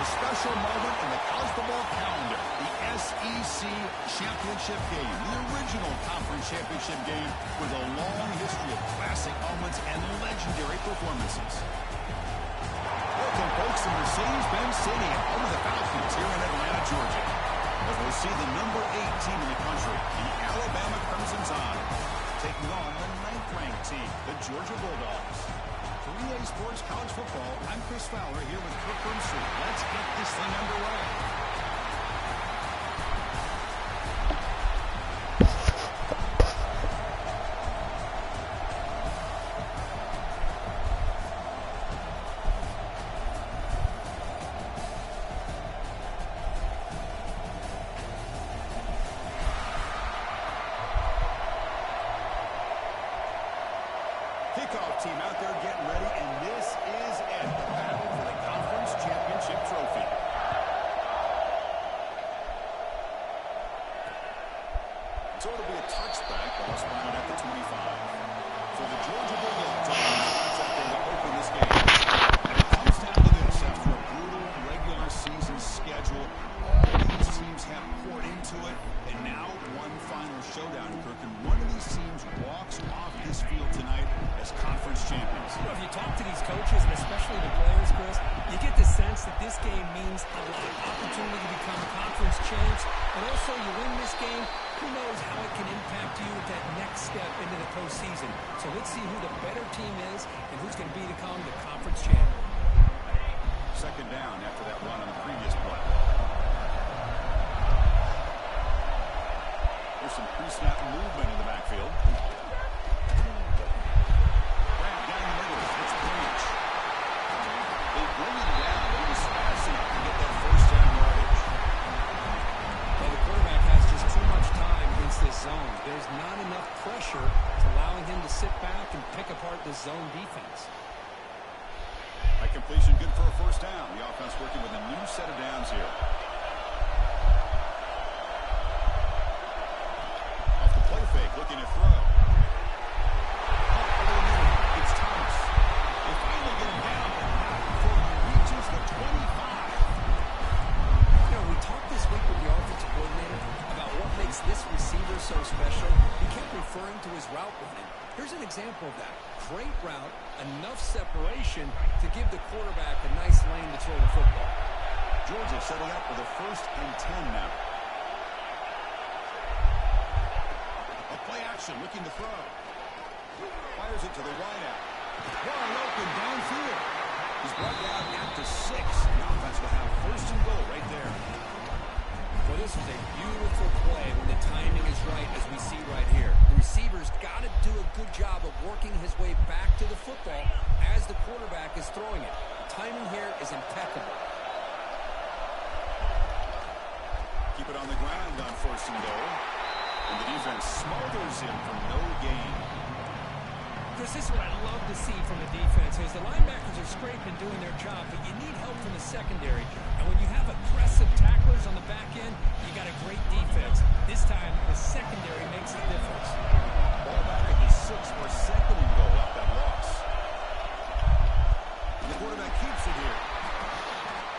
special moment in the college football calendar, the SEC championship game, the original conference championship game with a long history of classic moments and legendary performances. Welcome, folks, to Mercedes-Benz Stadium, home of the Falcons here in Atlanta, Georgia, as we'll see the number 8 team in the country, the Alabama Crimson Tide, taking on the 9th-ranked team, the Georgia Bulldogs. For EA Sports College Football, I'm Chris Fowler here with Kirk Brimsley. Let's get this thing underway. Kickoff team out there getting ready, and this is it, the battle for the conference championship trophy. So it'll be a touchback, ball spotted at the 25. For the Georgia Bulldogs, on the contract day to open this game. And it comes down to this: after a brutal regular season schedule, all these teams have poured into it, and now one final showdown, Kirk, and one of these teams walks off this field tonight as conference champions. You know, if you talk to these coaches, and especially the players, Chris, you get the sense that this game means a lot. Opportunity to become conference champs, and also you win this game, who knows how it can impact you at that next step into the postseason. So let's see who the better team is and who's going to become the conference champ. Second down after that run on the previous play. There's some pre-snap movement in the backfield. Grab down the middle. It's Breach. They bring him down. He was fast enough to get that first down yardage. Well, the quarterback has just too much time against this zone. There's not enough pressure to allowing him to sit back and pick apart the zone defense. That completion good for a first down. The offense working with a new set of downs here. Off the play fake, looking to throw. Over the middle, it's Thomas. They finally get him down, but not before he reaches the 25. You know, we talked this week with the offensive coordinator about what makes this receiver so special. He kept referring to his route running. Here's an example of that. Great route, enough separation to give the quarterback a nice lane to throw the football. Georgia setting up with a 1st and 10 now. A play action, looking to throw. Fires it to the wide out. Wide open downfield. He's brought down at the 6. The offense will have 1st and goal right there. Well, this was a beautiful play when the timing is right, as we see right here. The receiver's got to do a good job of working his way back to the football as the quarterback is throwing it. Timing here is impeccable. Keep it on the ground on 1st and goal. And the defense smothers him for no gain. Chris, this is what I love to see from the defense is the linebackers are scraping, doing their job, but you need help from the secondary. And when you have aggressive tacklers on the back end, you got a great defense. This time, the secondary makes the difference. Ball back at the 6 for 2nd and goal off that loss. And the quarterback keeps it here.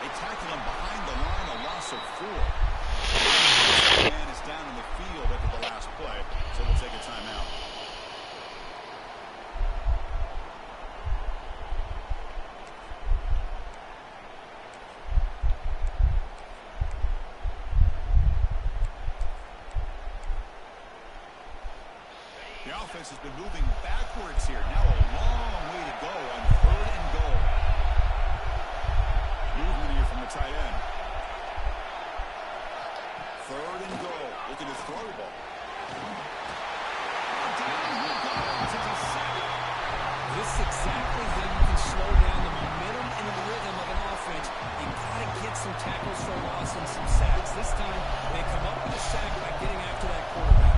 They tackle him behind the line, a loss of 4. This man is down in the field after the last play, so we'll take a timeout. The offense has been moving backwards here. Now a long way to go on 3rd and goal. Movement here from the tight end. 3rd and goal. Looking to throw the ball. Down he goes. It's a sack. This is exactly how you can slow down the momentum and the rhythm of an offense. You got to get some tackles for loss and some sacks. This time, they come up with a sack by getting after that quarterback.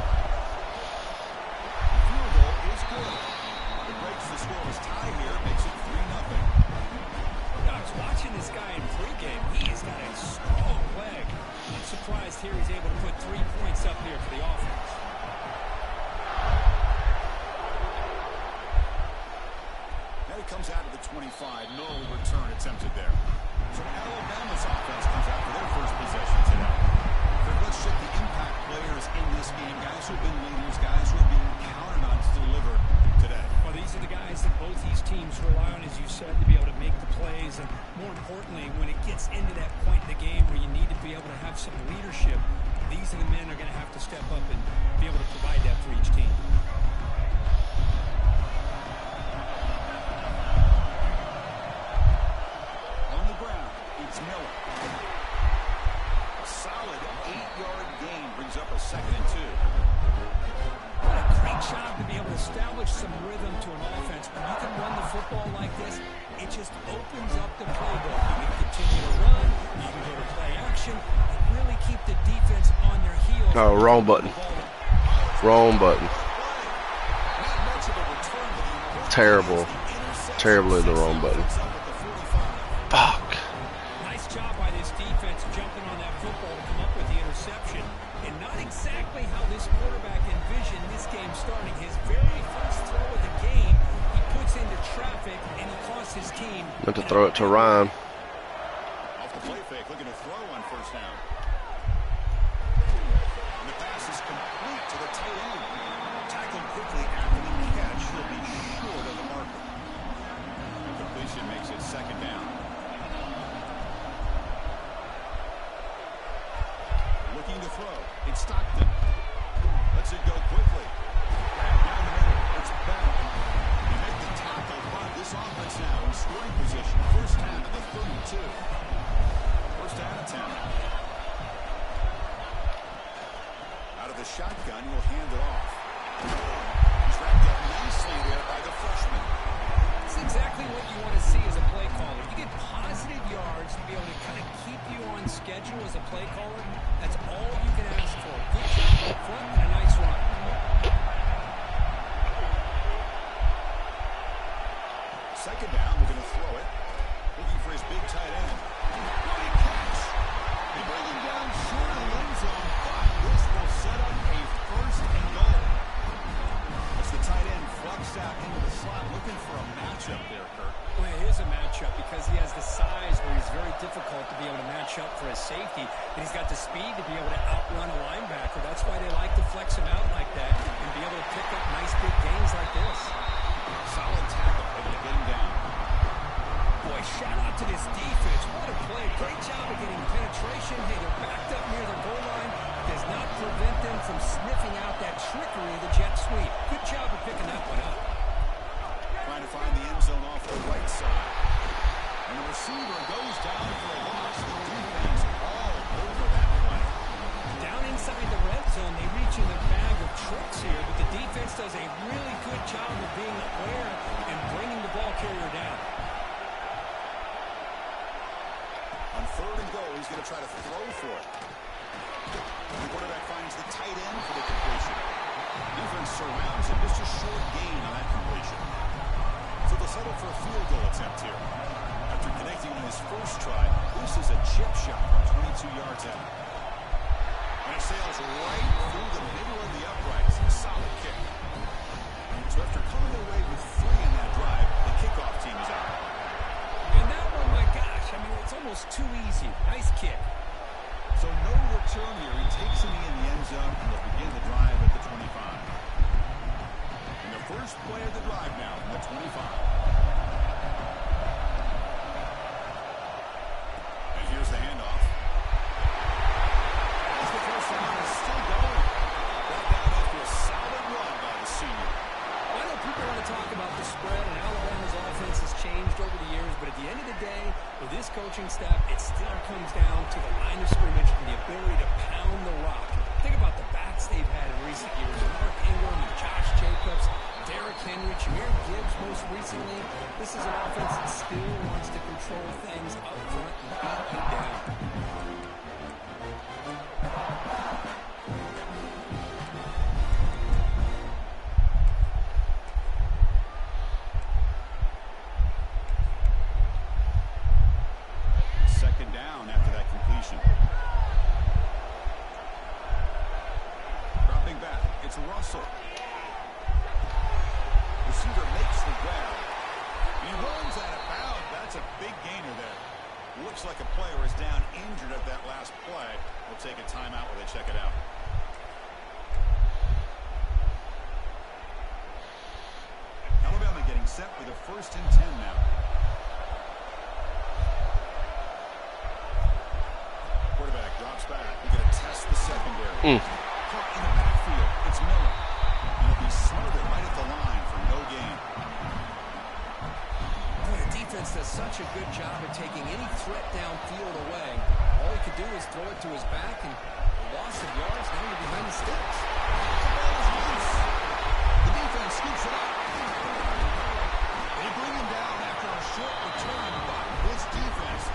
It breaks the scoreless tie here, makes it 3-0. I was watching this guy in pregame. He has got a strong leg. I'm surprised here he's able to put 3 points up here for the offense. Now he comes out of the 25. No return attempted there. So Alabama's offense comes out for their first possession today. Let's check the impact players in this game, guys who have been leaders, guys who are being counted on to deliver today. Well, these are the guys that both these teams rely on, as you said, to be able to make the plays. And more importantly, when it gets into that point in the game where you need to be able to have some leadership, these are the men who are going to have to step up and be able to provide that for each team. On the ground, it's Miller. A solid 8-yard gain brings up a 2nd and 2. What a great job to be able to establish some rhythm to an offense. When you can run the football like this, it just opens up the playbook. You can continue to run, you can go to play action, and really keep the defense on their heels. Oh, wrong button. Wrong button. Terrible. Terribly the wrong button. Fuck. Nice job by this defense jumping on that football to come up with the interception. And not exactly how this quarterback envisioned this game starting. His very first throw of the game, he puts into traffic, and he costs his team. Meant to throw it to Ryan. Off the play fake, looking to throw on first down. And the pass is complete to the tight end. Tackled quickly after the catch. He'll be short of the marker. The completion makes it 2nd down. Looking to throw. It's Stockton. Lets it go quickly. Down the middle. It's back. They make the tackle, but this offense now in scoring position. First down to the 32. First down and 10. Out of the shotgun, he'll hand it off. He's wrapped up nicely there by the freshman. It's exactly what you want to see as a play caller. You get positive yards to be able to kind of keep you on schedule as a play caller. That's all you can ask for. Good job up front and a nice run. Second down, we're going to throw it. Looking for his big tight end. Great catch. They bring him down short of the end zone, but this will set up a 1st and goal. As the tight end flucks out into the slot, looking for a matchup there, Kirk. Well, it is a matchup because he has the size where he's very difficult to be able to match up for his safety. And he's got the speed to be able to outrun a linebacker. That's why they like to flex him out like that and be able to pick up nice big gains like this. Solid tackle, able to get him down. Boy, shout out to this defense. What a play. Great job of getting penetration. Hey, they're backed up near the goal line. Does not prevent them from sniffing out that trickery of the jet sweep. Good job of picking that one up. Trying to find the end zone off the right side. And the receiver goes down for a loss. The defense all over that play. Down inside the red zone, they reach in the bag of tricks here, but the defense does a really good job of being aware and bringing the ball carrier down. On 3rd and goal, he's going to try to throw for it. The quarterback finds the tight end for the completion. Defense surrounds him. Just a short gain on that completion. So they'll settle for a field goal attempt here. After connecting on his first try, this is a chip shot from 22 yards out. And it sails right through the middle of the uprights. A solid kick. So after coming away with 3 in that drive, the kickoff team is out. And that one, my gosh, I mean, it's almost too easy. Nice kick. So no return here. He takes him in the end zone, and they'll begin the drive at the 25. And the first play of the drive now from the 25. And here's the handoff. As the first down is still going. Brought down after a solid run by the senior. I know people want to talk about the spread and Alabama's offense has changed over the years, but at the end of the day, with this coaching staff, it still comes down to the line of scrimmage and the ability to pound the rock. Think about the backs they've had in recent years. Mark Ingram, Josh Jacobs, Derrick Henry, Jahmyr Gibbs most recently. This is an offense that still wants to control things up front and beat you down. Second down after that completion. Dropping back, it's Russell. Receiver makes the grab. He runs out of bounds. That's a big gainer there. Looks like at that last play. We'll take a timeout while they check it out. Alabama getting set for the 1st and 10 now. Quarterback drops back. We're going to test the secondary. Caught in the backfield. It's Miller. He'll be smothered right at the line for no gain. Boy, the defense does such a good job of taking any threat downfield away. All he could do is throw it to his back, and a loss of yards, now you're behind the sticks. The defense scoops it up. They bring him down after a short return, but this defense...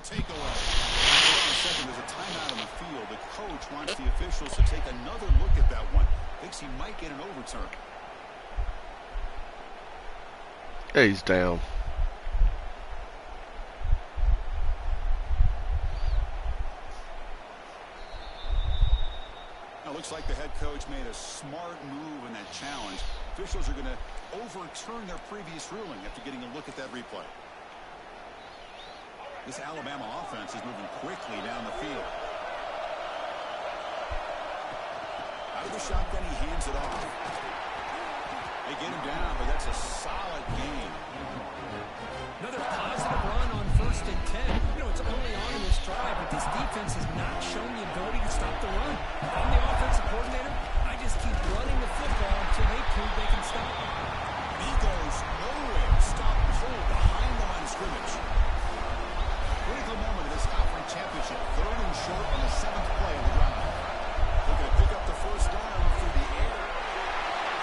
takeaway. Hold on a second. There's a timeout on the field. The coach wants the officials to take another look at that one. Thinks he might get an overturn. Yeah, he's down. Now, looks like the head coach made a smart move in that challenge. Officials are going to overturn their previous ruling after getting a look at that replay. This Alabama offense is moving quickly down the field. Out of the shotgun, he hands it off. They get him down, but that's a solid gain. Another positive run on 1st and 10. You know, it's early on in this drive, but this defense has not shown the ability to stop the run. I'm the offensive coordinator. I just keep running the football until they prove they can stop it. He goes nowhere. Stop cold behind the line of scrimmage. Critical moment of this conference championship. 3rd and short on the 7th play of the drive. They're going to pick up the 1st down through the air.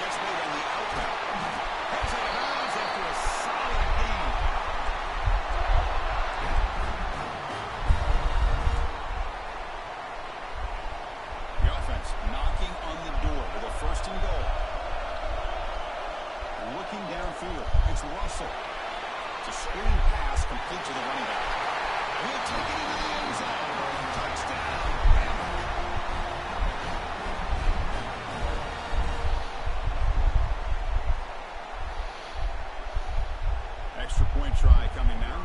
Gets made on the outbound. Heads out of bounds after a solid gain. The offense knocking on the door with a 1st and goal. Looking downfield. It's Russell. It's a screen pass complete to the running back. He'll take it into the end zone. Touchdown. Extra point try coming now.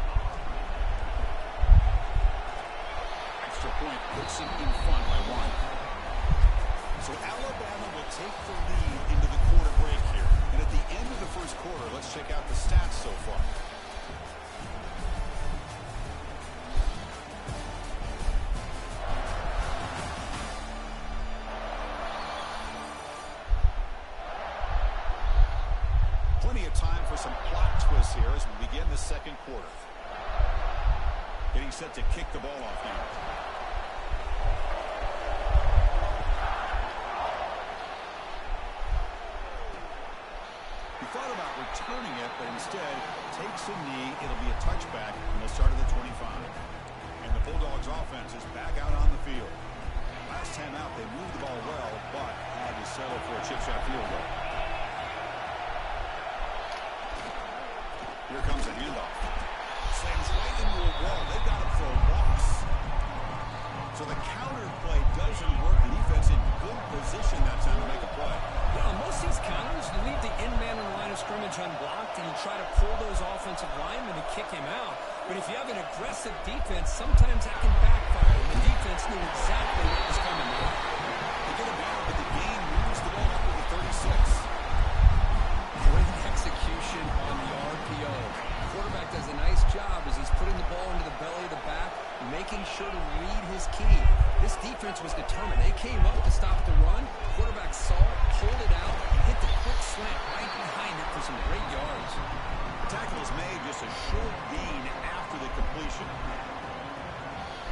Extra point puts him in front by 1. So Alabama will take the lead into the quarter break here. And at the end of the 1st quarter, let's check out the stats so far. Plenty of time for some plot twists here as we begin the 2nd quarter. Getting set to kick the ball off now. He thought about returning it, but instead takes a knee. It'll be a touchback, and they'll start at the 25. And the Bulldogs offense is back out on the field. Last time out, they moved the ball well, but had to settle for a chip shot field goal. Here comes a handoff. Slams right into a wall. They've got him for a loss. So the counter play doesn't work. The defense in good position that time to make a play. Yeah, most of these counters, you leave the in-man on the line of scrimmage unblocked, and you try to pull those offensive linemen to kick him out. But if you have an aggressive defense, sometimes that can backfire. And the defense knew exactly what was coming there. They get him down, but the game moves the ball up to the 36. Great execution on the RPO. The quarterback does a nice job as he's putting the ball into the belly of the back, making sure to read his key. This defense was determined. They came up to stop the run. Quarterback saw it, pulled it out, hit the quick slant right behind it for some great yards. The tackle is made just a short gain after the completion.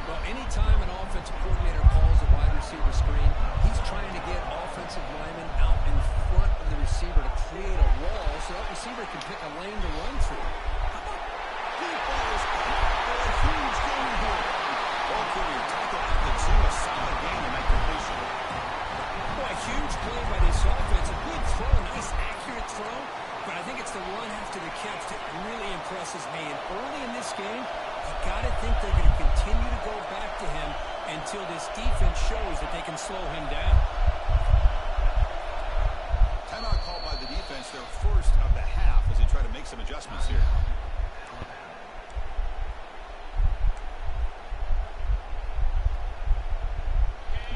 Well, anytime an offensive coordinator calls a wide receiver screen, he's trying to get offensive linemen out in front of the receiver to create a wall so that receiver can pick a lane to run through. How about deep balls? A huge gain here. Ball carrier tackle at the 2, a solid gain on that completion. Boy, a huge play by this offense. A good throw, a nice accurate throw. But I think it's the run after the catch that really impresses me. And early in this game, you got to think they're going to continue to go back to him until this defense shows that they can slow him down. Timeout called by the defense, their first of the half, as they try to make some adjustments here.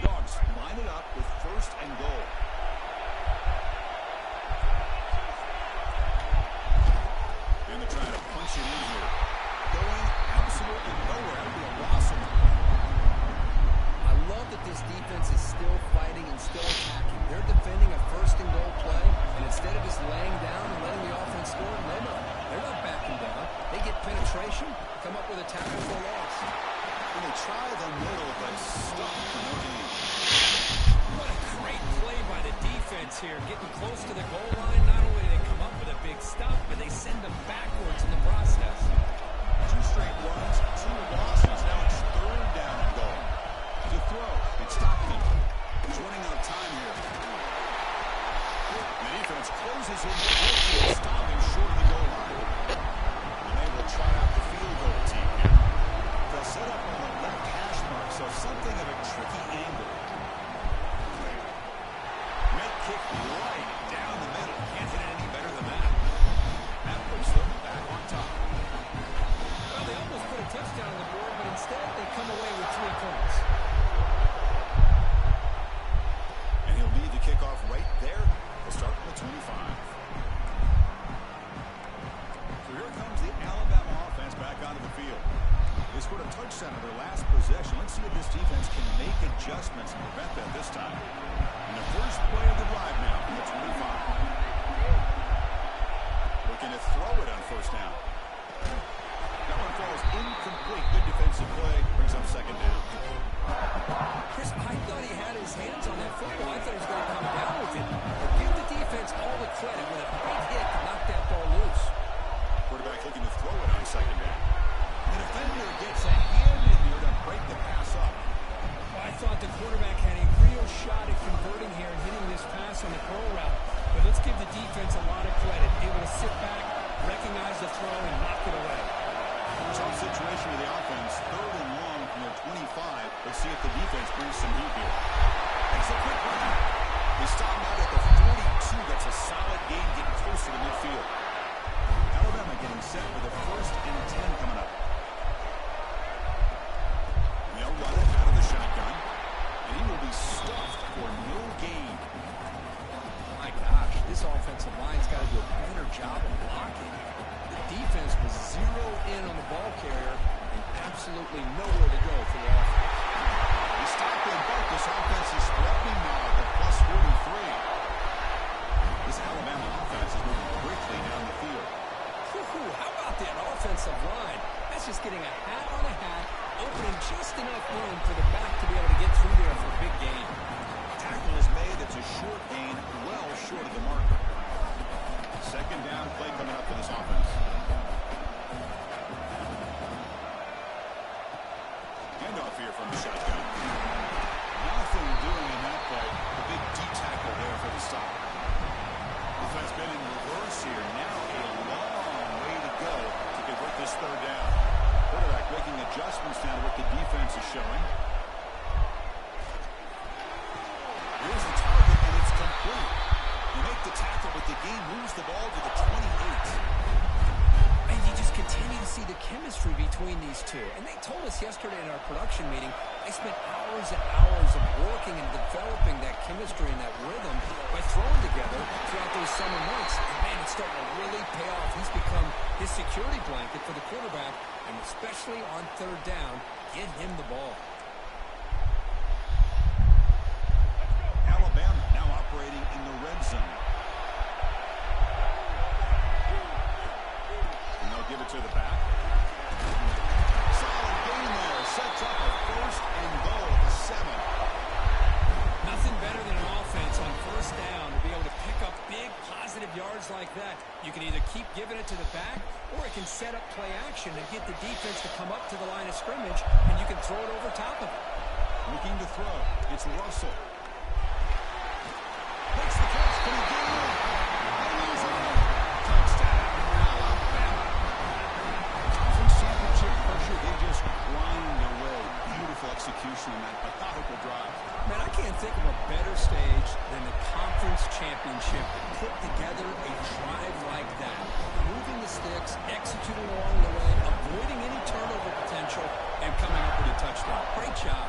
Dogs line it up with first and goal. And they're trying to punch it in here. Going absolutely nowhere. That'll be a loss. I love that this defense is still fighting and still attacking. They're defending a first and goal play, and instead of just laying down and letting the offense score, they're not backing down. They get penetration, come up with a tackle for a loss. And they try the middle, but stop for no gain. What a great play by the defense here, getting close to the goal line. Not only do they come up with a big stop, but they send them backwards in the process. 2 straight runs, 2 losses. Now it's third down and goal. To throw, it's Stockton. He's running out of time here. The defense closes in the blitz and stopping short of the goal line. And they will try out the field goal team here. They'll set up on the left hash mark, so something of a tricky angle. Red kick right down the middle. Can't hit it any better than that. That puts them back on top. Well, they almost put a touchdown on the board, but instead they come away with 3 points. And he'll lead the kickoff right there. They'll start from the 25. So here comes the Alabama offense back onto the field. They scored a touchdown on their last possession. Let's see if this defense can make adjustments and prevent that this time. And the first play of the drive now from the 25. Looking to throw it on first down. That one falls incomplete. Good defensive play. Brings up second down. Chris, I thought he had his hands on that football. I thought he was going to come down with it. But give the defense all the credit with a big hit to knock that ball loose. Quarterback looking to throw it on second down. The defender gets a hand in there to break the pass up. Well, I thought the quarterback had a real shot at converting here and hitting this pass on the curl route. But let's give the defense a lot of credit. Able to sit back, recognize the throw, and knock it away. Tough situation with the offense. Third and long from their 25. Let's see if the defense brings some heat here. Makes a quick run. They stop out at the 42. That's a solid gain, getting close to the midfield. Alabama getting set for the first and 10 coming up. They'll run it out of the shotgun. And he will be stuffed for no gain. My gosh, this offensive line's got to do a better job of blocking. The defense was zeroed in on the ball carrier and absolutely nowhere to go for the offense. He stopped in both. This offense is threatening now at the plus 43. This Alabama offense is moving quickly down the field. How about that offensive line? That's just getting a hat on a hat, opening just enough room for the back to be able to get through there for a big gain. Tackle is made. That's a short gain, well short of the marker. Second down play coming up for this offense. Handoff here from the shotgun. Nothing doing in that play. The big D tackle there for the stop. Offense been in reverse here. Now a long way to go to convert this third down. Quarterback making adjustments now to what the defense is showing. Here's the target, and it's complete. You make the tackle, but the game moves the ball to the 28. And you just continue to see the chemistry between these two. And they told us yesterday in our production meeting, they spent hours and hours of working and developing that chemistry and that rhythm by throwing together throughout those summer months. And man, it's starting to really pay off. He's become his security blanket for the quarterback, and especially on third down, get him the ball. Alabama now operating in the red zone. And they'll give it to the back. Solid gain there. Sets up a first and goal at the 7. Nothing better than an offense on first down to be able to pick up big positive yards like that. You can either keep giving it to the back, or it can set up play action and get the defense to come up to the line of scrimmage, and you can throw it over top of it. Looking to throw. It's Russell. Makes the catch. Can he get it? Touchdown, Alabama. Conference championship pressure, they just grind away. Beautiful execution in that executing along the way, avoiding any turnover potential, and coming up with a touchdown. Great job.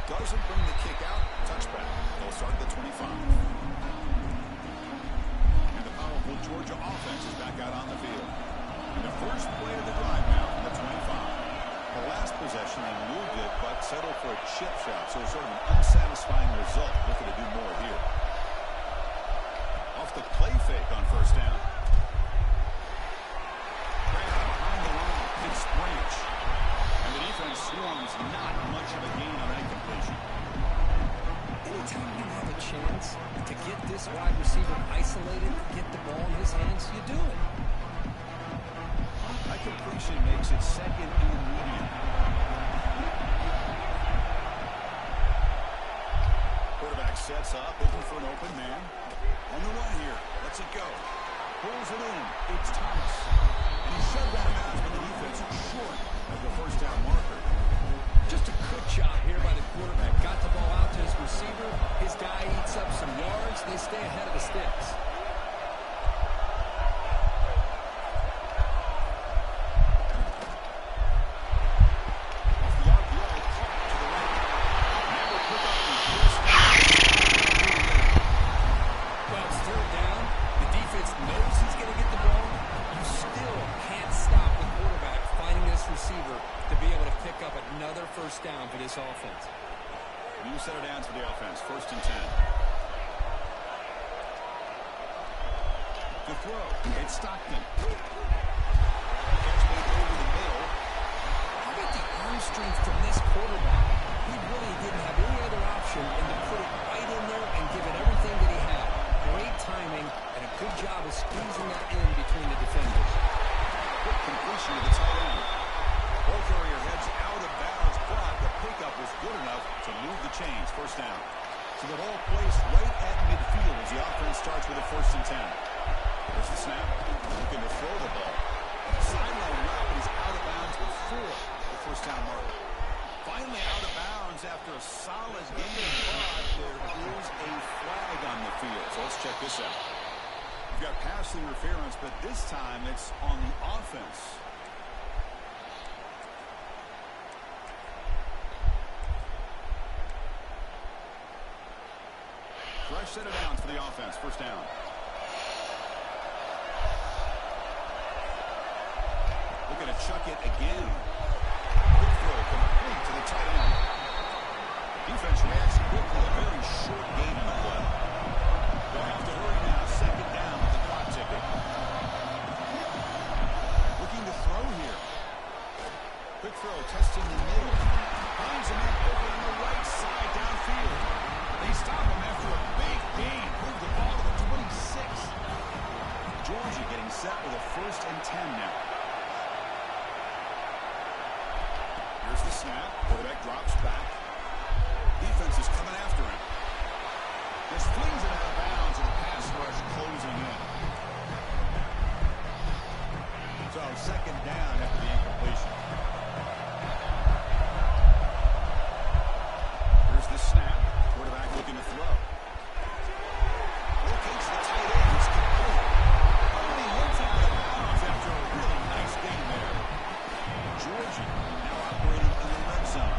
Doesn't bring the kick out. Touchback. They'll start at the 25. And the powerful Georgia offense is back out on the field. And the first play of the drive now from the 25. The last possession, they moved it, but settled for a chip shot. So sort of an unsatisfying result. Looking to do more here. Off the play fake on first down. Grab behind the line. It's Branch. And the defense swarms not much of a gain on that completion. Anytime you have a chance to get this wide receiver isolated, get the ball in his hands, you do it. That completion makes it second and medium. Quarterback sets up, looking for an open man. On the run here, lets it go. Pulls it in. It's Thomas. And he's shoved out of bounds by the defense short of the first down marker. Just a good job here by the quarterback. Got the ball out to his receiver. His guy eats up some yards. They stay ahead of the sticks. Off the RPO, caught to the right. Never pick up the first down. Well, it's third down. The defense knows he's going to get the ball. You still can't stop the quarterback finding this receiver to be able to pick up another first down for this offense. New set of downs for the offense. First and 10. To throw. It's Stockton. Catch made over the middle. How about the arm strength from this quarterback? He really didn't have any other option than to put it right in there and give it everything that he had. Great timing and a good job of squeezing that in between the defenders. Quick completion to the tight end. Ball carrier heads out of bounds, but the pickup was good enough to move the chains. First down. So the ball placed right at midfield as the offense starts with a first and 10. There's the snap. Looking to throw the ball. Sideline route, but he's out of bounds before the first down marker. Finally out of bounds after a solid game, but there is a flag on the field. So let's check this out. We've got pass interference, but this time it's on the offense. Fresh set of downs for the offense. First down. Looking to chuck it again. Quick throw complete to the tight end. Defense reacts quickly. A very short gain on the play. They'll have to hurry now. Second down with the clock ticking. Looking to throw here. Quick throw, testing the middle. Finds a man open on the right side downfield. They stop him after a big gain. Move the ball to the 26. Georgia getting set with a first and 10 now. Here's the snap. Quarterback drops back. Defense is coming after him. Just flings it out of bounds and the pass rush closing in. So second down after the incompletion. Here's the snap. Quarterback looking to throw. Locates the tight end. It's complete. Only hits out of bounds after a really nice game there. Georgia now operating in the red zone.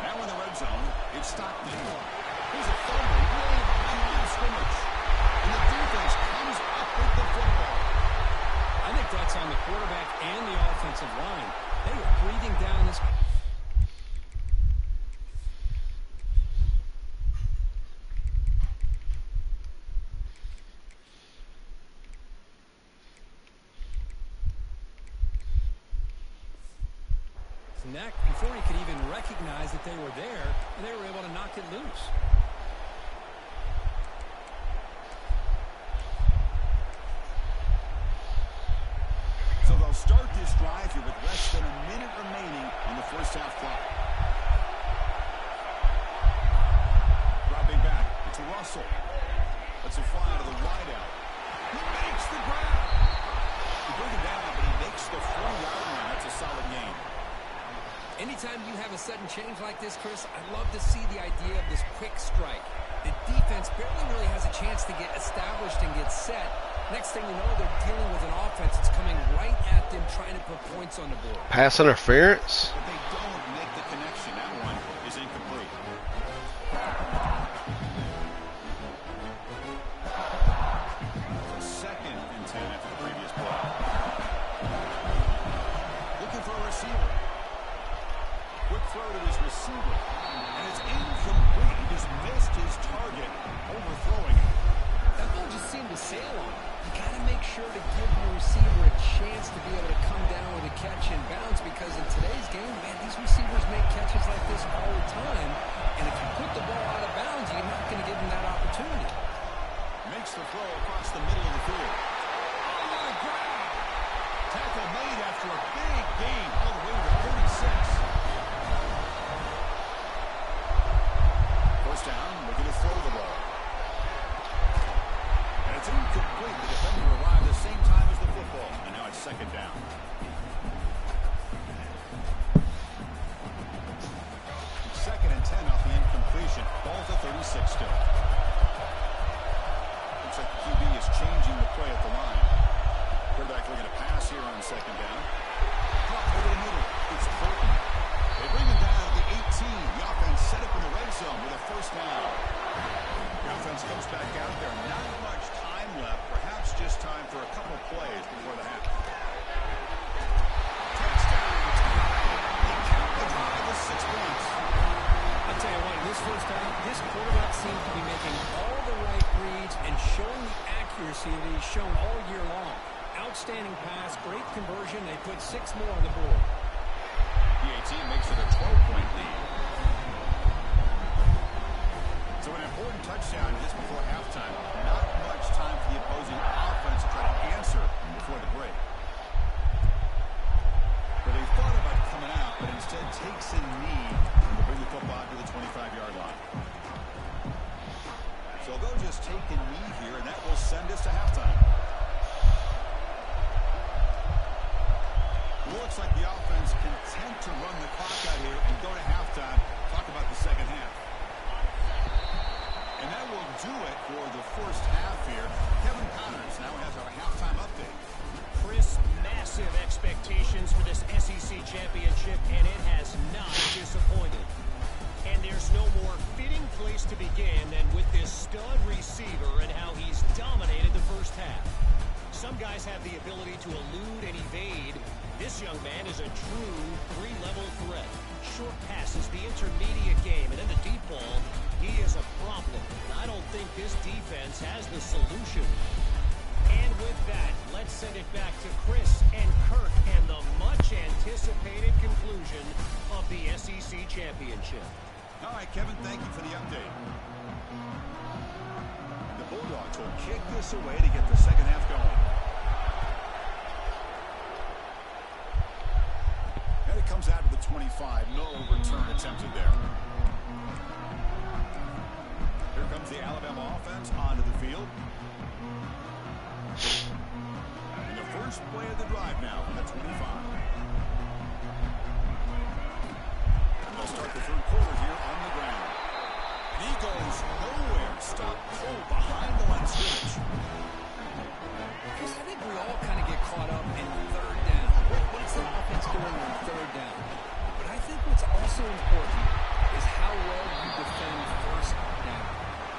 Now in the red zone, it's Stockton. Here's a fumble really behind the line of scrimmage. And the defense comes up with the football. I think that's on the quarterback and the offensive line. They were breathing down this. Neck before he could even recognize that they were there, and they were able to knock it loose. So they'll start this drive here with less than a minute remaining on the first half clock. Dropping back, it's Russell. Lets it fly out of the wideout. He makes the grab. He brings it down, but he makes the 40-yard line. That's a solid gain. Anytime you have a sudden change like this, Chris, I love to see the idea of this quick strike. The defense barely really has a chance to get established and get set. Next thing you know, they're dealing with an offense that's coming right at them, trying to put points on the board. Pass interference? But they don't make the connection. That one is incomplete. So 2nd and 10 after the previous play. Looking for a receiver. Quick throw to his receiver. And it's incomplete. He just missed his target, overthrowing it. That ball just seemed to sail on him. You got to make sure to give your receiver a chance to be able to come down with a catch and bounce, because in today's game, man, these receivers make catches like this all the time. And if you put the ball out of bounds, you're not going to give them that opportunity. Makes the throw across the middle of the field. Oh, what a grab! Tackle made after a big gain all the way to the 36. First down, looking to throw the ball. And it's incomplete. The defender arrived at the same time as the football. And now it's 2nd down. 2nd and 10 off the incompletion. Ball's at 36 still. Looks like the QB is changing the play at the line. Quarterback looking to pass here on 2nd down. Drop over the middle. It's Colton. They bring him down at the 18. The offense set up in the red zone with a first down. The offense comes back out there. Not much time left. Perhaps just time for a couple plays before the half. Touchdown. They count the drive with 6 points. I'll tell you what, in this first half, this quarterback seems to be making all the right reads and showing the accuracy that he's shown all year long. Outstanding pass, great conversion. They put 6 more on the board. The 18 makes it a 12-point lead. So an important touchdown just before halftime. Not much time for the opposing offense to try to answer before the break. But they thought about coming out, but instead takes a knee to bring the football to the 25-yard line. So they'll just take a knee here, and that will send us to halftime. Looks like the offense content to run the clock out here and go to halftime. Talk about the second half. And that will do it for the first half here. Kevin Connors now has our halftime update. Chris, massive expectations for this SEC championship, and it has not disappointed. And there's no more fitting place to begin than with this stud receiver and how he's dominated the first half. Some guys have the ability to elude and evade. This young man is a true 3-level threat. Short passes, the intermediate game, and then the deep ball. He is a problem. I don't think this defense has the solution. And with that, let's send it back to Chris and Kirk and the much-anticipated conclusion of the SEC championship. All right, Kevin, thank you for the update. The Bulldogs will kick this away to get the second half going. And it comes out to the 25. No return attempted there. Here comes the Alabama offense onto the field. And the first play of the drive now from the 25. And they'll start the third quarter here on the ground. And he goes nowhere. Stop cold behind the line of scrimmage. Chris, I think we all kind of get caught up in third down. What's the offense doing on third down? But I think what's also important is how well you defend first down.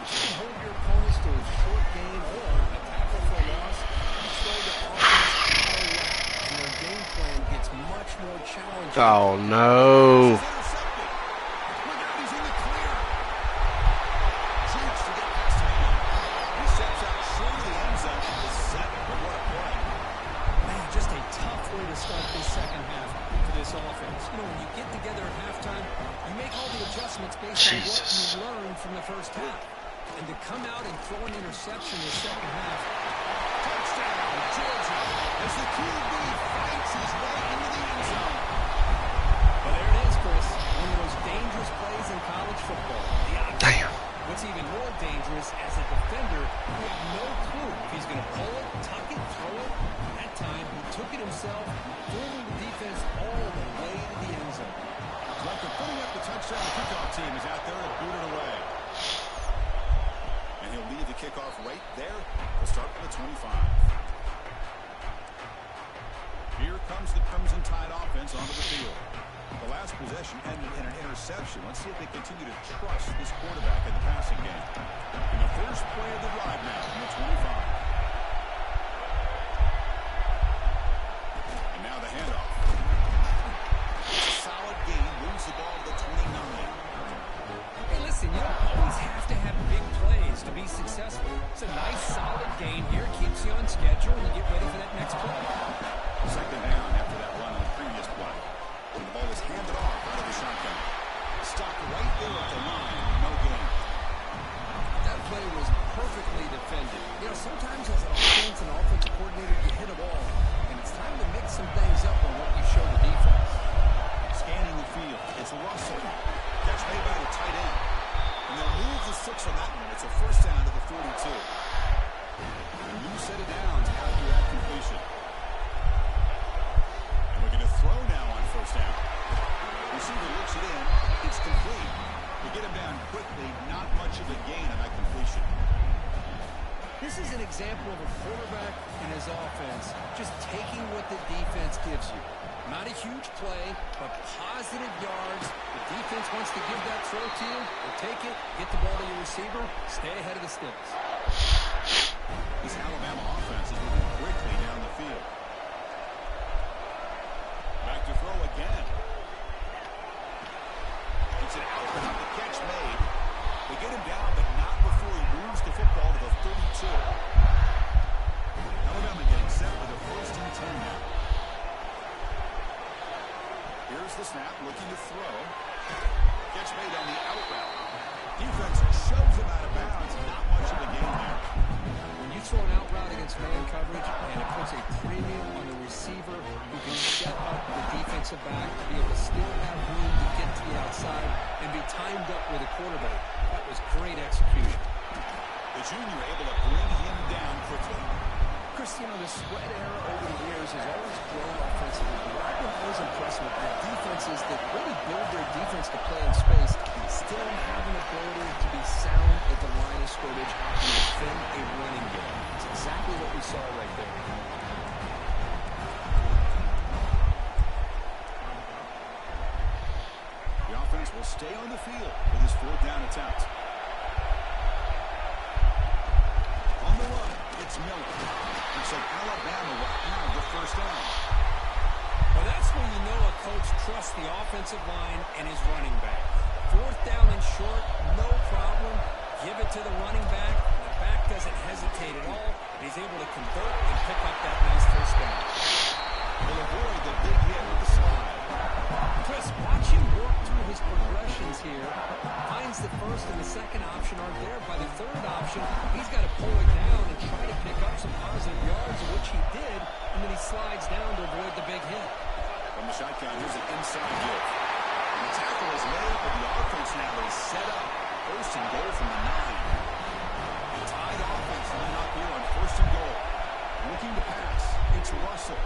You can hold your opponents to a short gain or a tackle for a loss. You slow the offense out of whack, and their game plan gets much more challenging. Oh, no. He's in the clear. Shoots to get past him. He steps out short of the end zone at the 7. But what a play. Man, just a tough way to start this second half for this offense. You know, when you get together at halftime, you make all the adjustments based on what you learned from the first half. And to come out and throw an interception in the second half. Touchdown, Georgia, as the QB fights his way into the end zone. Well, there it is, Chris. One of the most dangerous plays in college football. The option. Damn. What's even more dangerous as a defender, you have no clue if he's going to pull it, tuck it, throw it. That time, he took it himself, fooling the defense all the way to the end zone. So after putting up the touchdown, the kickoff team is out there to boot it away. kickoff right there. We'll start with the 25. Here comes the Crimson Tide offense onto the field. The last possession ended in an interception. Let's see if they continue to trust this quarterback in the passing game. In the first play of the drive now from the 25. And now the handoff. It's a solid gain. Moves the ball to the 29. Hey, listen, you don't always have to have big plays to be successful. It's a nice, solid gain here. Keeps you on schedule, and you get ready for that next play. Second down after that run on the previous play. And the ball is handed off out of the shotgun. Stopped right there at the line. No gain. That play was perfectly defended. You know, sometimes as an offense and offensive coordinator, you hit a ball, and it's time to mix some things up on what you show the defense. Scanning the field. It's Russell. Catch made by the tight end. And they'll move the 6 on that one. It's a first down to the 42. A new set of downs after that completion. And we're going to throw now on first down. Receiver looks it in. It's complete. To get him down quickly, not much of a gain on that completion. This is an example of a quarterback and his offense just taking what the defense gives you. Not a huge play, but positive yards. The defense wants to give that throw to you. We'll take it, get the ball to your receiver, stay ahead of the sticks. This Alabama offense is moving quickly down the field. Back to throw again. It's an out and the catch made. They get him down, but not before he moves the football to the 32. Alabama getting set with a first and 10 now. Here's the snap, looking to throw. Catch made on the out route. Defense shoves him out of bounds. Not much of a gain there. When you throw an out route against man coverage, and it puts a premium on the receiver who can set up the defensive back to be able to still have room to get to the outside and be timed up with a quarterback. That was great execution. The junior able to bring him down quickly. Chris, you know, the spread era over the years has always grown offensively. What I've been always impressed with are defenses that really build their defense to play in space, still have an ability to be sound at the line of scrimmage and defend a running game. It's exactly what we saw right there. The offense will stay on the field with his fourth down attempt. On the run, it's Miller. Looks like Alabama will have the first down. Well, that's when you know a coach trusts the offensive line and his running back. Fourth down and short, no problem. Give it to the running back. The back doesn't hesitate at all. He's able to convert and pick up that nice first down. Will avoid the big hit with the slide. Chris, watch him work through his progressions here. Finds the first and the second option aren't there. By the third option, he's got to pull it down and try to pick up some positive yards, which he did, and then he slides down to avoid the big hit. From the shotgun, here's an inside give. And the tackle is made, but the offense now is set up. First and goal from the 9. The Tide offense line up here on first and goal. Looking to pass. It's Russell.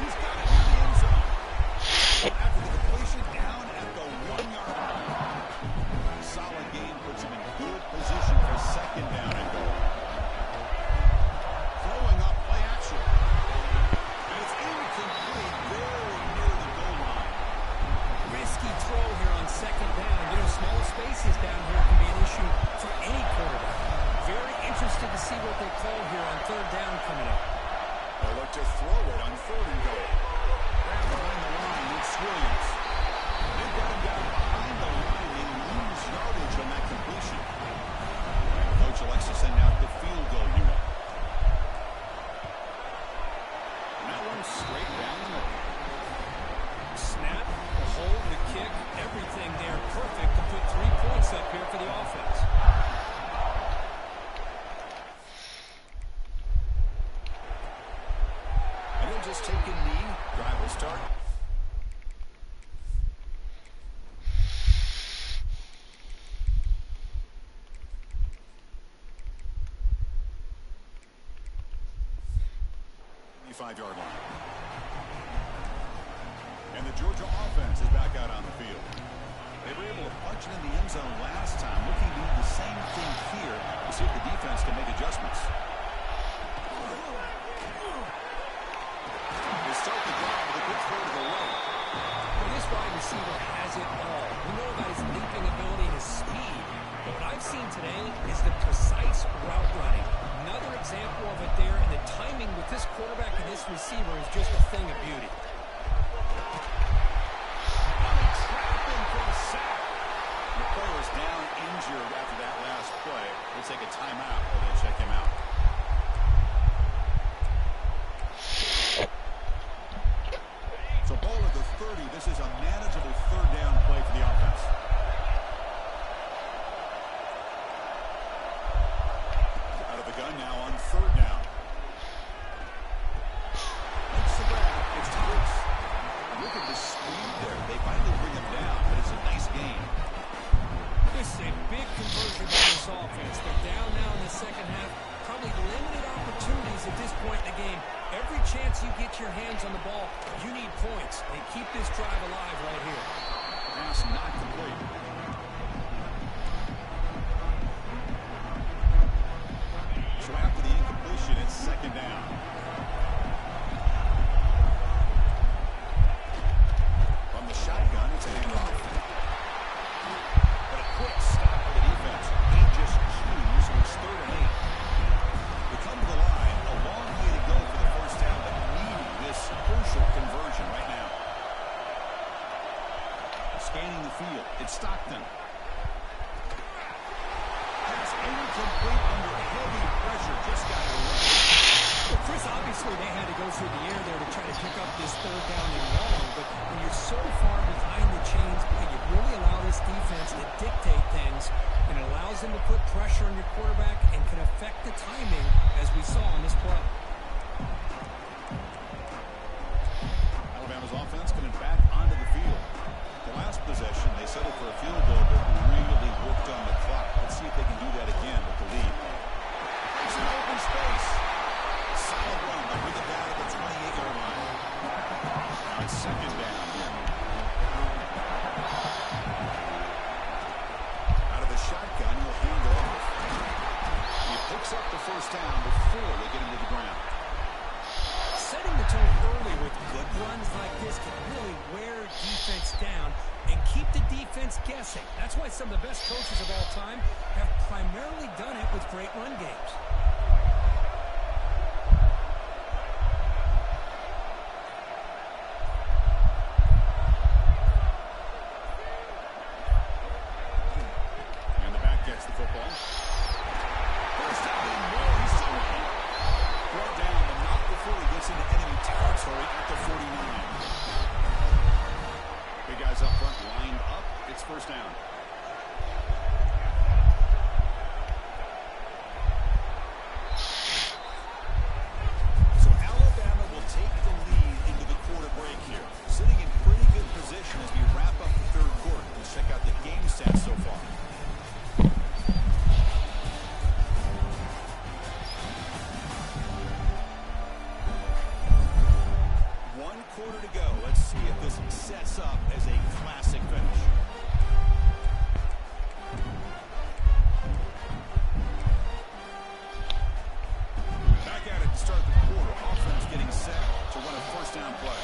He's got it in the end zone. After the completion, down at the 1-yard line. Solid game puts him in good position for second down and goal. Throwing up play action. And it's incomplete, very near the goal line. Risky throw here on second down. You know, small spaces down here can be an issue for any quarterback. Very interested to see what they call here on third down coming up. They'll look to throw it on third and goal. Back behind the line, it's Williams. They've got him down behind the line. They lose yardage on that completion. And coach elects to send out the field goal unit. And that one's straight down the middle. Snap, the hold, the kick, everything there perfect to put 3 points up here for the offense. And he'll just take a knee. Drive will start. The 5-yard line. And the Georgia offense is back out on the field. They were able to punch it in the end zone last time. Looking to do the same thing here to see if the defense receiver is just a thing of beauty. Trapped him for the sack. The player is down injured after that last play. We'll take a timeout while they check him out. So ball at the 30. This is a manageable third down play for the offense. Out of the gun now on third down. Makes the grab. It's close. Look at the speed there. They finally bring him down, but it's a nice gain. This is a big conversion by this offense. They're down now in the second half. Probably limited opportunities at this point in the game. Every chance you get your hands on the ball, you need points. They keep this drive alive right here. Pass not complete. So after the incompletion, it's second down. From the shotgun, it's a handoff. But a quick stop for the defense. 8 just cues, so it's 3rd and 8. We come to the line, a long way to go for the first down, but needing this crucial conversion right now. Scanning the field, it's Stockton. Pass incomplete under heavy pressure, just got it away. Well, Chris, obviously they had to go through the air there to try to pick up this third down and long, but when you're so far behind the chains, you really allow this defense to dictate things, and it allows them to put pressure on your quarterback and can affect the timing, as we saw on this play. Alabama's offense coming back onto the field. The last possession, they settled for a field goal, but really worked on the clock. Let's see if they can do that again with the lead. It's an open space. Solid run. They bring it down to the 28-yard line. Now it's second down here. Out of the shotgun, he'll hand it off. He picks up the first down before they get him to the ground. Setting the tone early with good runs like this can really wear defense down and keep the defense guessing. That's why some of the best coaches of all time have primarily done it with great run games. And the back gets the football. First down and more. He's still running. Brought down, but not before he gets into enemy territory at the 49. Big guys up front lined up. It's first down. So Alabama will take the lead into the quarter break here. Sitting in pretty good position as we wrap up the third quarter. Let's check out the game stats so far. Quarter to go. Let's see if this sets up as a classic finish. Back at it to start the quarter. Offense getting set to run a first down play.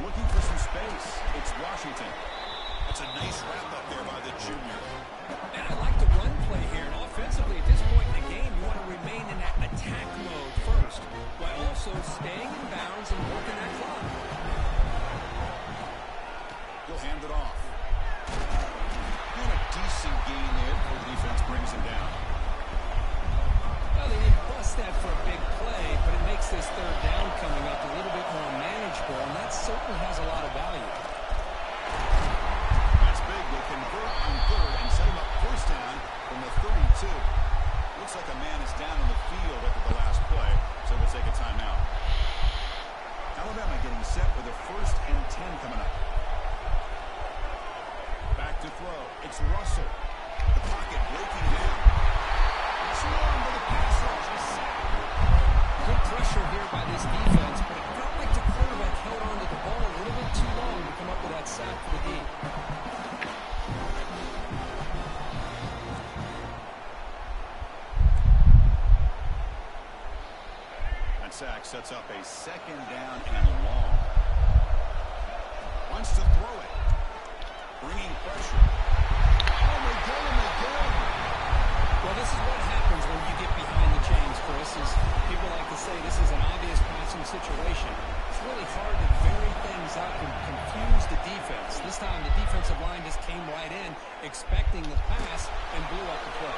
Looking for some space. It's Washington. That's a nice wrap up there by the junior. And I like the run play here. And offensively, at this point in the game, you want to remain in that attack mode first, while also staying in bounds and working that clock. He'll hand it off. And a decent gain there before the defense brings him down. Well, they didn't bust that for a big play, but it makes this third down coming up a little bit more manageable, and that certainly has a lot of value. That's big. They convert on third and set him up first down from the 32. Looks like a man is down on the field after the last play, so we'll take a timeout. Alabama getting set with a 1st and 10 coming up. Back to throw. It's Russell. The pocket breaking down. Swarmed by the pass rush. A sack. Good pressure here by this defense, but it felt like the quarterback held on to the ball a little bit too long to come up with that sack for the D. That sack sets up a second down and long. Wants to throw it. Bringing pressure. Oh, my God. Well, this is what happens when you get behind the chains, Chris. Is people like to say this is an passing situation. It's really hard to vary things up and confuse the defense. This time the defensive line just came right in, expecting the pass, and blew up the play.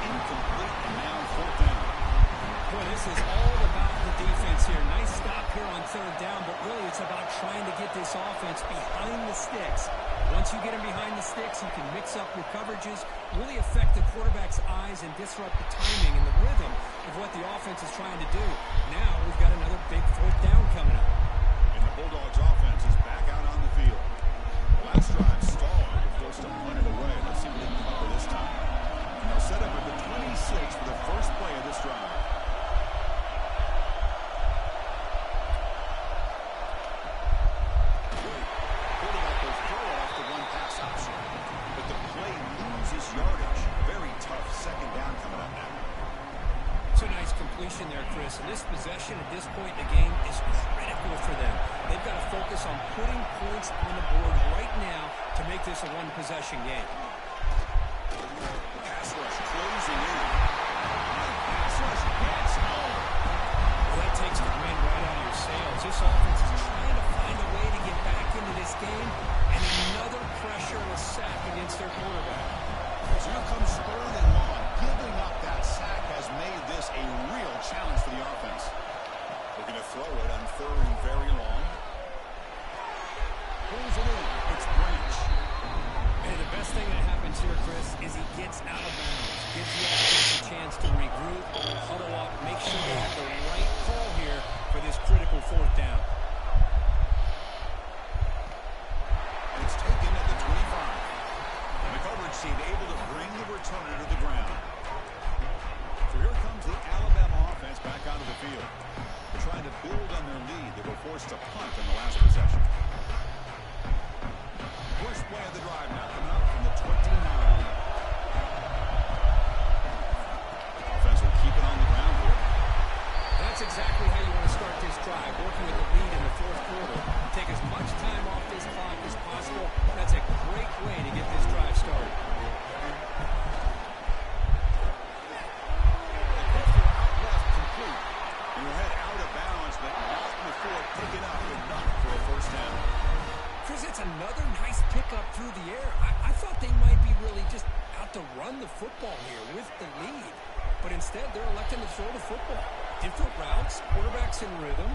Incomplete, and now fourth down. Boy, this is all about the defense here. Nice stop here on third down, but really it's about trying to get this offense behind the sticks. Once you get them behind the sticks, you can mix up your coverages, really affect the quarterback's eyes and disrupt the timing and the rhythm of what the offense is trying to do. Now we've got another big fourth down coming up. And the Bulldogs offense is back out on the field. Last drive stalled. They're forced to punt it away. Let's see what they can cover this time. They'll set up at the 26 for the first play of this drive. Quarterback will throw it off the one pass option. But the play loses yardage. Very tough second down coming up now. It's a nice completion there, Chris. And this possession at this point in the game is critical for them. They've got to focus on putting points on the board right now to make this a one-possession game. Pass rush closing in. Pass rush gets home. Well, that takes the wind right out of your sails. This offense is trying to find a way to get back into this game, and another pressureless sack against their quarterback. So here comes third and long. Giving up that sack has made this a real challenge for the offense. Looking to throw it on third and very long. Pulls it in. It's Branch. And the best thing that happens here, Chris, is he gets out of bounds. Gives the offense a chance to regroup, huddle up, make sure they have the right call here for this critical fourth down. And it's taken at the 25. And the coverage team able to bring the returner to the ground. So here comes the Alabama offense back onto the field. They're trying to build on their lead. They were forced to punt in the last possession. First play of the drive now coming up from the 29. Offense will keep it on the ground here. That's exactly how you want to start this drive, working with the lead in the fourth quarter. Take as much time off this clock as possible. That's a great way to get this drive started. Chris, it's another nice pickup through the air. I thought they might be really just out to run the football here with the lead. But instead, they're electing to throw the football. Different routes, quarterbacks in rhythm.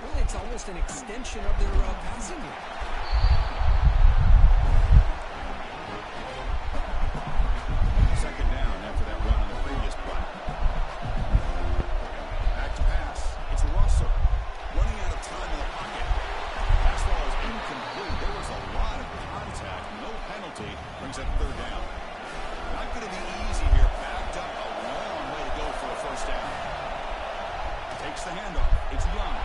Really, it's almost an extension of their passing game. Second down after that run on the previous play. Back to pass. It's Russell. Running out of time in the pocket. Pass ball is incomplete. There was a lot of contact. No penalty. Brings up third down. Not going to be easy here. Backed up a long way to go for a first down. Takes the handoff. It's Young.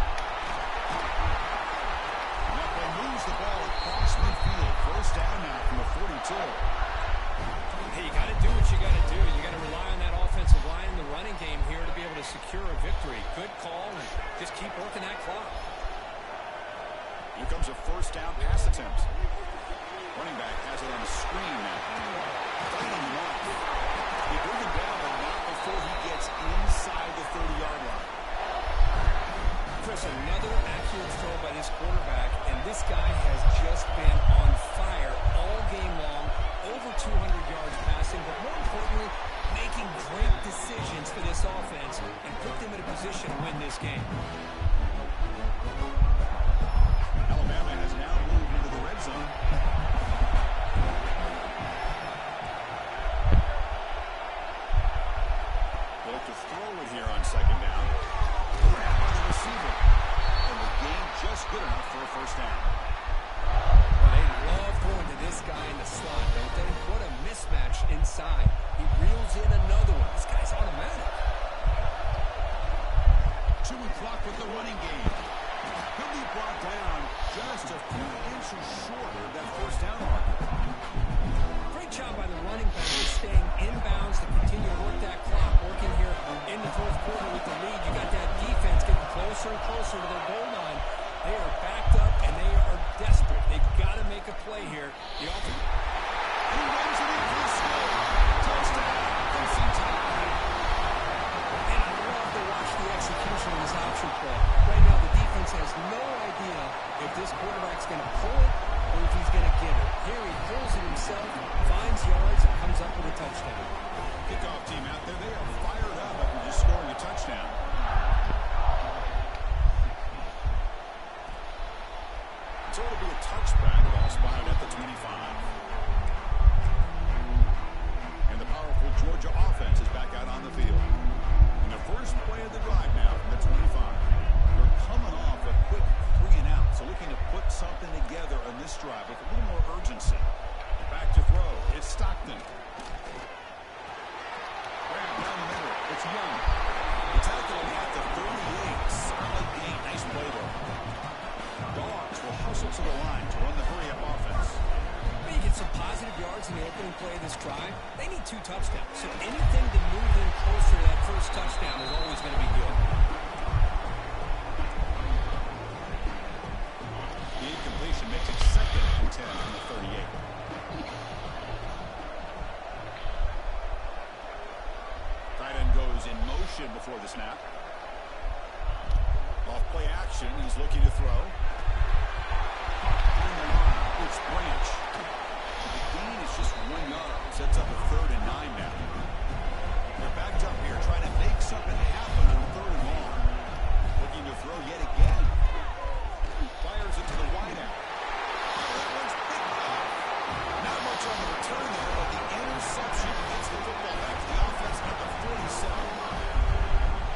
Now they moves the ball across midfield. First down now from the 42. Hey, you got to do what you got to do. You got to rely on that offensive line in the running game here to be able to secure a victory. Good call, and just keep working that clock. Here comes a first down pass attempt. Running back has it on the screen now. Fighting him off. He brings him down, but not before he gets inside the 30-yard line. Chris, another accurate throw by this quarterback, and this guy has just been on fire all game long. Over 200 yards passing, but more importantly, making great decisions for this offense and put them in a position to win this game. Alabama has now moved into the red zone. Look to throw it here on second down. Grab by the receiver. And the game just good enough for a first down. Well, they love going to this guy in the slot, don't they? What a mismatch inside. He reels in another one. This guy's automatic. Chewing clock with the running game. He'll be brought down just a few inches short of that first down mark. Great job by the running back just staying inbounds to continue to work that clock. Working here in the fourth quarter with the lead. You got that defense getting closer and closer to their goal line. They are backed up and they are desperate. They've got to make a play here. The offense. He runs it in for the score. Touchdown. Tennessee. And I love to watch the execution of this touchdown. So anything to move him closer to that first touchdown is always going to be good. The incompletion makes it 2nd and 10 from the 38. Tight end goes in motion before the snap. Off play action, he's looking to throw. It's Branch. The gain is just 1 yard. Sets up a 3rd and 9 now. They're backed up here trying to make something happen on 3rd and long. Looking to throw yet again. Fires it to the wideout. That one's picked off. Not much on the return there, but the interception gets the football back to the offense at the 47.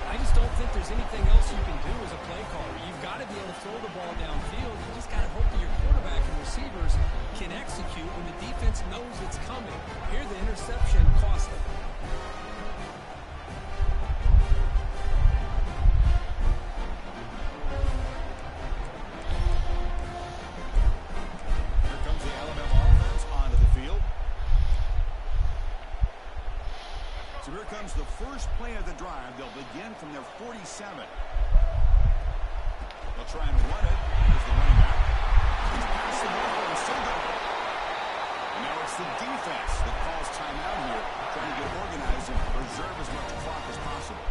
I just don't think there's anything else you can do as a play caller. You've got to be able to throw the ball downfield. You just got to hope that your quarterback and receivers can execute when the defense knows it's coming. Here, the interception cost them. Here comes the Alabama offense onto the field. So here comes the first play of the drive. They'll begin from their 47. They'll try and run it. Here's the running back. He's passing over and single. And now it's the defense that calls timeout here, trying to get organized and preserve as much clock as possible.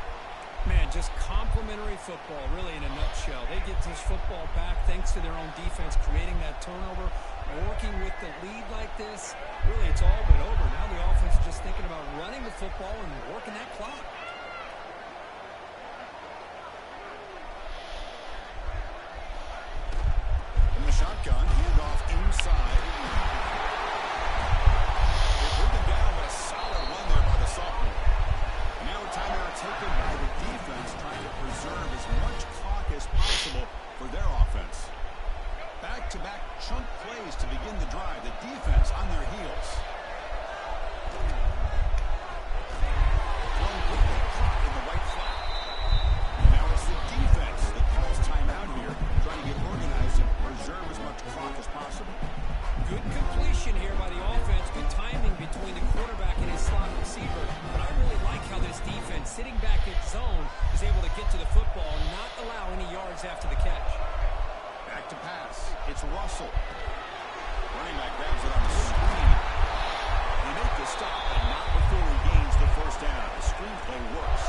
Man, just complimentary football, really, in a nutshell. They get this football back thanks to their own defense, creating that turnover, working with the lead like this. Really, it's all but over. Now the offense is just thinking about running the football and working that clock. From the shotgun, handoff inside. They bring them down with a solid run there by the sophomore. Now a timeout taken by the defense, trying to preserve as much clock as possible for their offense. Back-to-back chunk plays to begin the drive. The defense on their heels. Thrown quickly, caught in the right flat. And now it's the defense that calls timeout here, trying to get organized and preserve as much clock as possible. Good completion here by the offense. Good timing between the quarterback and his slot receiver. But I really like how this defense, sitting back at zone, is able to get to the football and not allow any yards after the catch. Back to pass. It's Russell. Running back grabs it on the screen. They make the stop, but not before he gains the first down. The screen play works.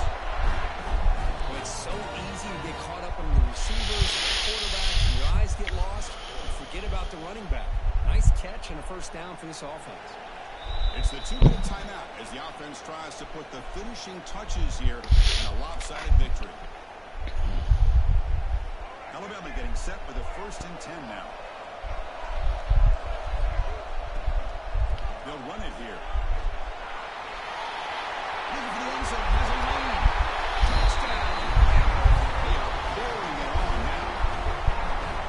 Well, it's so easy to get caught up on the receivers, quarterbacks, and your eyes get lost. And forget about the running back. Nice catch and a first down for this offense. It's the 2-minute timeout as the offense tries to put the finishing touches here in a lopsided victory. Alabama getting set for the 1st and 10 now. They'll run it here. Looking for the end zone. Has a lane. Touchdown. They are pouring it on now.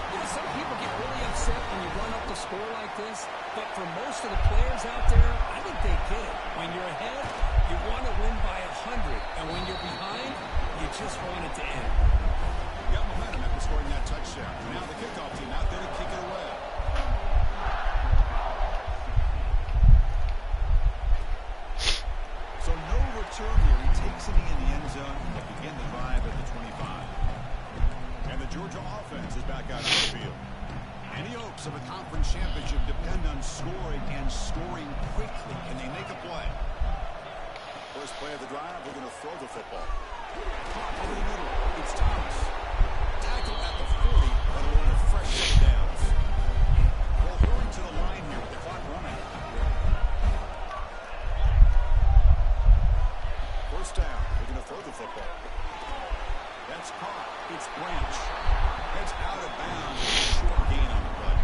You know, some people get really upset when you run up the score like this, but for most of the players out there, I think they get it. When you're ahead, you want to win by 100, and when you're behind, you just want it to end. Got momentum after scoring that touchdown. Now the kickoff team out there to kick it away. So no return here. He takes it in the end zone to begin the drive at the 25. And the Georgia offense is back out on the field. Any hopes of a conference championship depend on scoring and scoring quickly. Can they make a play? First play of the drive, they're going to throw the football. Caught over the middle. It's Thomas. Tackle at the 40, but a little fresh set of downs. They'll hurry to the line here with the clock running. First down, they're going to throw the football. That's caught. It's Branch. That's out of bounds. Short gain on the play.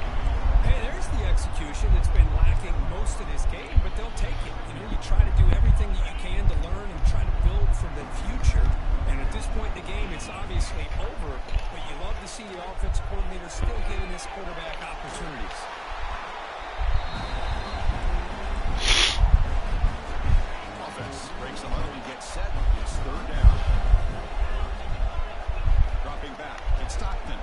Hey, there's the execution that's been lacking most of this game, but they'll take it. You know, you try to do everything that you can to learn and try to build for the future. And at this point in the game, it's obviously over, but you love to see the offensive coordinator still giving this quarterback opportunities. Offense breaks the huddle and gets set. It's 3rd down. Dropping back. It's Stockton.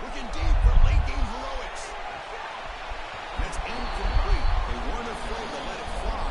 Looking deep for late game heroics. And it's incomplete. They weren't afraid to let it fly.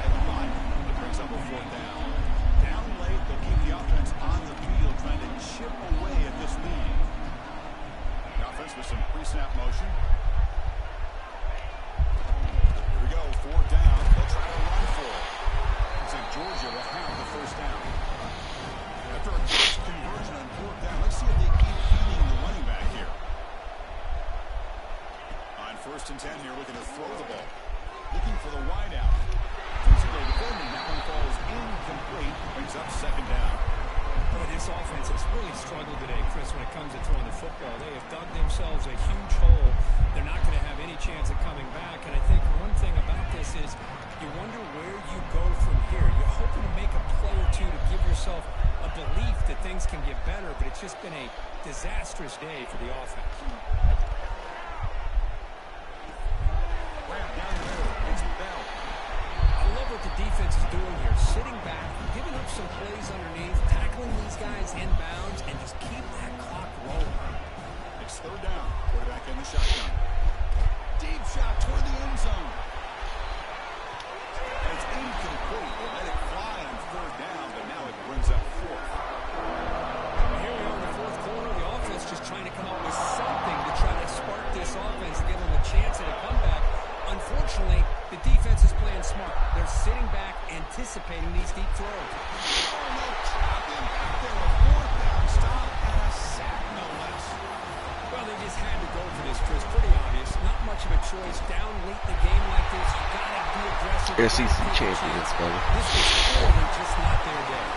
and 10 here, looking to throw the ball. Looking for the wide out. Physical defending. That one falls incomplete. Brings up second down. Boy, this offense has really struggled today, Chris, when it comes to throwing the football. They have dug themselves a huge hole. They're not going to have any chance of coming back. And I think one thing about this is you wonder where you go from here. You're hoping to make a play or two to give yourself a belief that things can get better, but it's just been a disastrous day for the offense. Grab down the middle. It's Bell. I love what the defense is doing here. Sitting back, giving up some plays underneath, tackling these guys inbounds, and just keep that clock rolling. It's third down. Quarterback in the shotgun. Deep shot toward the end zone. And it's incomplete. They let it fly on third down, but now it brings up fourth. Here we are in the fourth quarter. The offense just trying to come up with something to try to spark this offense and give them a chance at a comeback. Unfortunately, the defense is playing smart. They're sitting back, anticipating these deep throws. Oh, no trap impact there. A fourth down stop and a sack, no less. Well, they just had to go for this, Chris. Pretty obvious. Not much of a choice. Down late in the game like this, you got to be aggressive. SEC champions, brother. This is clearly just not their day.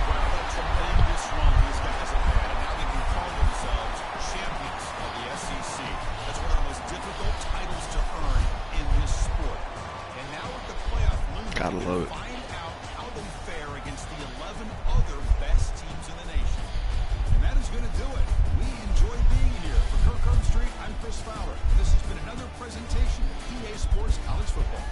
Well, a tremendous run these guys have had, and now they can call themselves champions of the SEC. That's one of the most difficult titles to earn in this sport. And now with the playoff looming, Gotta we love can it. find out how they fare against the 11 other best teams in the nation. And that is going to do it. We enjoy being here. For Kirk Street, I'm Chris Fowler. This has been another presentation of EA Sports College Football.